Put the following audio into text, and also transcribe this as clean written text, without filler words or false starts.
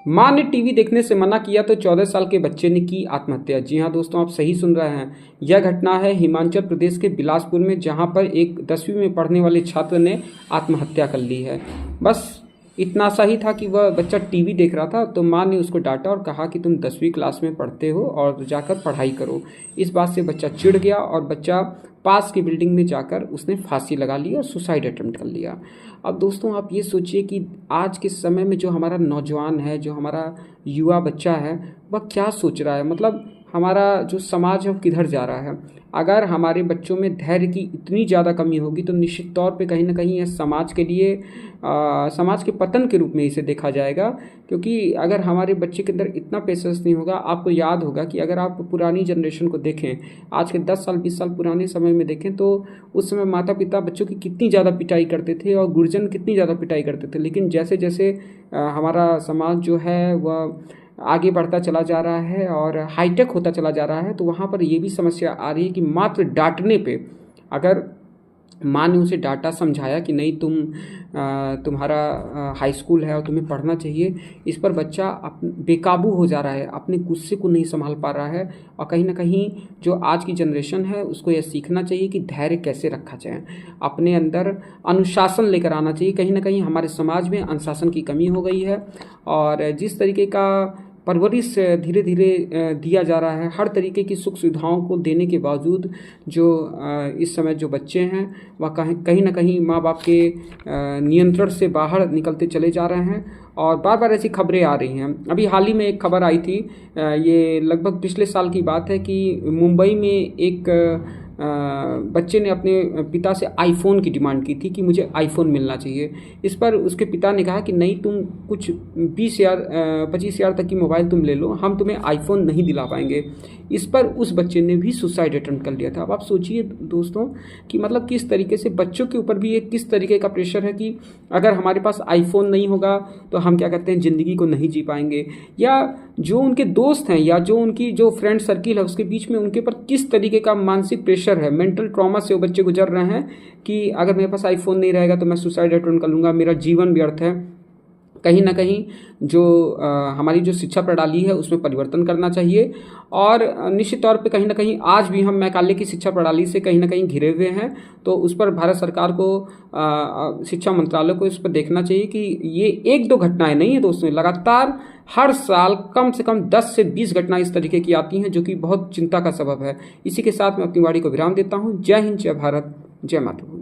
मां ने टीवी देखने से मना किया तो 14 साल के बच्चे ने की आत्महत्या। जी हां दोस्तों, आप सही सुन रहे हैं। यह घटना है हिमाचल प्रदेश के बिलासपुर में, जहां पर एक 10वीं में पढ़ने वाले छात्र ने आत्महत्या कर ली है। बस इतना सा ही था कि वह बच्चा टीवी देख रहा था, तो मां ने उसको डांटा और कहा कि तुम 10वीं क्लास में पढ़ते हो और जाकर पढ़ाई करो। इस बात से बच्चा चिढ़ गया और बच्चा पास की बिल्डिंग में जाकर उसने फांसी लगा ली और सुसाइड अटेम्प्ट कर लिया। अब दोस्तों आप ये सोचिए कि आज के समय में जो हमारा नौजवान है, जो हमारा युवा बच्चा है, वह क्या सोच रहा है, मतलब हमारा जो समाज है वो किधर जा रहा है। अगर हमारे बच्चों में धैर्य की इतनी ज़्यादा कमी होगी तो निश्चित तौर पे कहीं ना कहीं यह समाज के लिए समाज के पतन के रूप में इसे देखा जाएगा। क्योंकि अगर हमारे बच्चे के अंदर इतना पेशेंस नहीं होगा, आपको याद होगा कि अगर आप पुरानी जनरेशन को देखें, आज के 10 साल 20 साल पुराने समय में देखें, तो उस समय माता पिता बच्चों की कितनी ज़्यादा पिटाई करते थे और गुरुजन कितनी ज़्यादा पिटाई करते थे। लेकिन जैसे जैसे हमारा समाज जो है वह आगे बढ़ता चला जा रहा है और हाईटेक होता चला जा रहा है, तो वहाँ पर ये भी समस्या आ रही है कि मात्र डांटने पे, अगर माँ ने उसे डांटा, समझाया कि नहीं तुम्हारा हाई स्कूल है और तुम्हें पढ़ना चाहिए, इस पर बच्चा बेकाबू हो जा रहा है, अपने गुस्से को नहीं संभाल पा रहा है। और कहीं ना कहीं जो आज की जनरेशन है उसको यह सीखना चाहिए कि धैर्य कैसे रखा जाए, अपने अंदर अनुशासन लेकर आना चाहिए। कहीं ना कहीं हमारे समाज में अनुशासन की कमी हो गई है और जिस तरीके का परवरिश धीरे धीरे दिया जा रहा है, हर तरीके की सुख सुविधाओं को देने के बावजूद जो इस समय जो बच्चे हैं वह कहीं ना कहीं माँ बाप के नियंत्रण से बाहर निकलते चले जा रहे हैं और बार बार ऐसी खबरें आ रही हैं। अभी हाल ही में एक खबर आई थी, ये लगभग पिछले साल की बात है, कि मुंबई में एक बच्चे ने अपने पिता से आईफोन की डिमांड की थी कि मुझे आईफोन मिलना चाहिए। इस पर उसके पिता ने कहा कि नहीं, तुम कुछ 20,000 25,000 तक की मोबाइल तुम ले लो, हम तुम्हें आईफोन नहीं दिला पाएंगे। इस पर उस बच्चे ने भी सुसाइड अटेम्प्ट कर लिया था। अब आप सोचिए दोस्तों कि मतलब किस तरीके से बच्चों के ऊपर भी एक किस तरीके का प्रेशर है कि अगर हमारे पास आईफोन नहीं होगा तो हम क्या कहते हैं, ज़िंदगी को नहीं जी पाएंगे। या जो उनके दोस्त हैं या जो उनकी जो फ्रेंड सर्किल है उसके बीच में उनके पर किस तरीके का मानसिक प्रेशर है, मेंटल ट्रॉमा से वो बच्चे गुजर रहे हैं कि अगर मेरे पास आईफोन नहीं रहेगा तो मैं सुसाइड अटेम्प्ट कर लूँगा, मेरा जीवन व्यर्थ है। कहीं ना कहीं जो हमारी जो शिक्षा प्रणाली है उसमें परिवर्तन करना चाहिए और निश्चित तौर पे कहीं ना कहीं आज भी हम मैकाले की शिक्षा प्रणाली से कहीं ना कहीं घिरे हुए हैं। तो उस पर भारत सरकार को, शिक्षा मंत्रालय को इस पर देखना चाहिए कि ये एक दो घटनाएं नहीं है दोस्तों, लगातार हर साल कम से कम 10 से 20 घटनाएं इस तरीके की आती हैं, जो कि बहुत चिंता का सबब है। इसी के साथ मैं अपनी वाणी को विराम देता हूँ। जय हिंद, जय भारत, जय मातृभूमि।